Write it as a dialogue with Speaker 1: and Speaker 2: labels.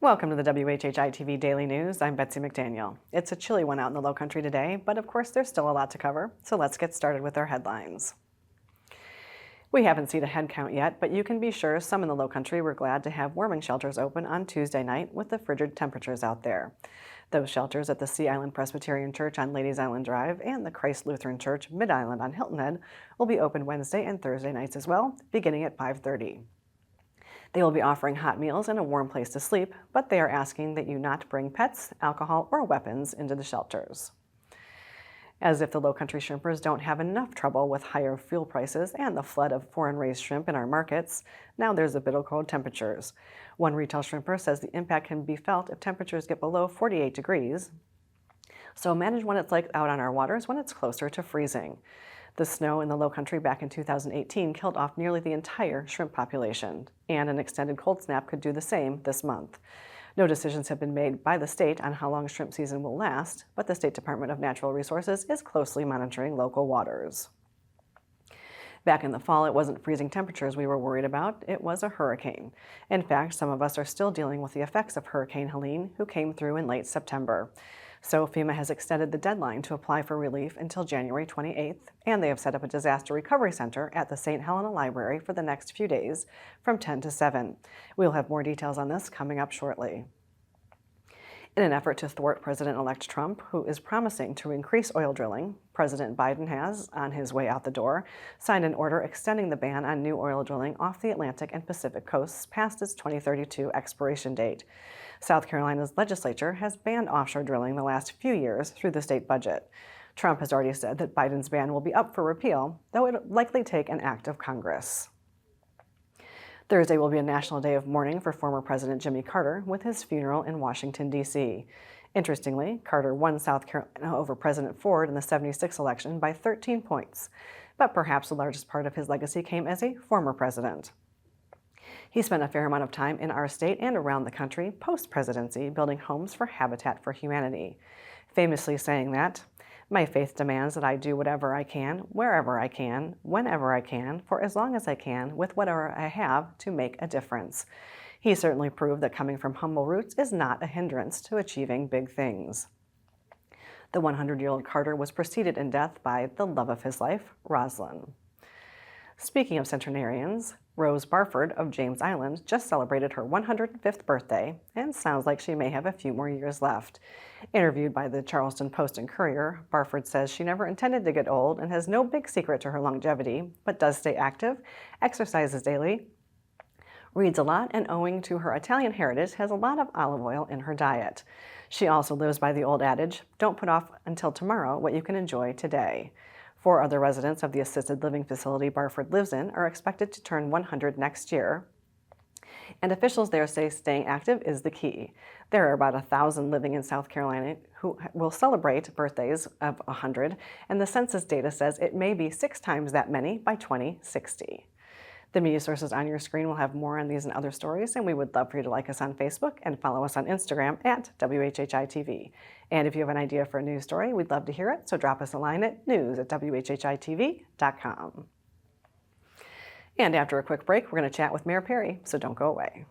Speaker 1: Welcome to the WHHI-TV Daily News. I'm Betsy McDaniel. It's a chilly one out in the Lowcountry today, but of course there's still a lot to cover, so let's get started with our headlines. We haven't seen a head count yet, but you can be sure some in the Lowcountry were glad to have warming shelters open on Tuesday night with the frigid temperatures out there. Those shelters at the Sea Island Presbyterian Church on Ladies Island Drive and the Christ Lutheran Church Mid-Island on Hilton Head will be open Wednesday and Thursday nights as well, beginning at 5:30. They will be offering hot meals and a warm place to sleep, but they are asking that you not bring pets, alcohol, or weapons into the shelters. As if the Lowcountry shrimpers don't have enough trouble with higher fuel prices and the flood of foreign-raised shrimp in our markets, now there's a bit of cold temperatures. One retail shrimper says the impact can be felt if temperatures get below 48 degrees. So manage what it's like out on our waters when it's closer to freezing. The snow in the Lowcountry back in 2018 killed off nearly the entire shrimp population, and an extended cold snap could do the same this month. No decisions have been made by the state on how long shrimp season will last, but the State Department of Natural Resources is closely monitoring local waters. Back in the fall, it wasn't freezing temperatures we were worried about, it was a hurricane. In fact, some of us are still dealing with the effects of Hurricane Helene, who came through in late September. So FEMA has extended the deadline to apply for relief until January 28th, and they have set up a disaster recovery center at the St. Helena Library for the next few days from 10 to 7. We'll have more details on this coming up shortly. In an effort to thwart President-elect Trump, who is promising to increase oil drilling, President Biden has, on his way out the door, signed an order extending the ban on new oil drilling off the Atlantic and Pacific coasts past its 2032 expiration date. South Carolina's legislature has banned offshore drilling the last few years through the state budget. Trump has already said that Biden's ban will be up for repeal, though it will likely take an act of Congress. Thursday will be a national day of mourning for former President Jimmy Carter with his funeral in Washington, D.C. Interestingly, Carter won South Carolina over President Ford in the '76 election by 13 points, but perhaps the largest part of his legacy came as a former president. He spent a fair amount of time in our state and around the country post-presidency building homes for Habitat for Humanity, famously saying that, "My faith demands that I do whatever I can, wherever I can, whenever I can, for as long as I can, with whatever I have to make a difference." He certainly proved that coming from humble roots is not a hindrance to achieving big things. The 100-year-old Carter was preceded in death by the love of his life, Rosalind. Speaking of centenarians, Rose Barford of James Island just celebrated her 105th birthday and sounds like she may have a few more years left. Interviewed by the Charleston Post and Courier, Barford says she never intended to get old and has no big secret to her longevity, but does stay active, exercises daily, reads a lot, and owing to her Italian heritage, has a lot of olive oil in her diet. She also lives by the old adage, "Don't put off until tomorrow what you can enjoy today." 4 other residents of the assisted living facility Barford lives in are expected to turn 100 next year, and officials there say staying active is the key. There are about 1,000 living in South Carolina who will celebrate birthdays of 100, and the census data says it may be 6 times that many by 2060. The media sources on your screen will have more on these and other stories, and we would love for you to like us on Facebook and follow us on Instagram at WHHI-TV. And if you have an idea for a news story, we'd love to hear it, so drop us a line at news@WHHITV.com. And after a quick break, we're going to chat with Mayor Perry, so don't go away.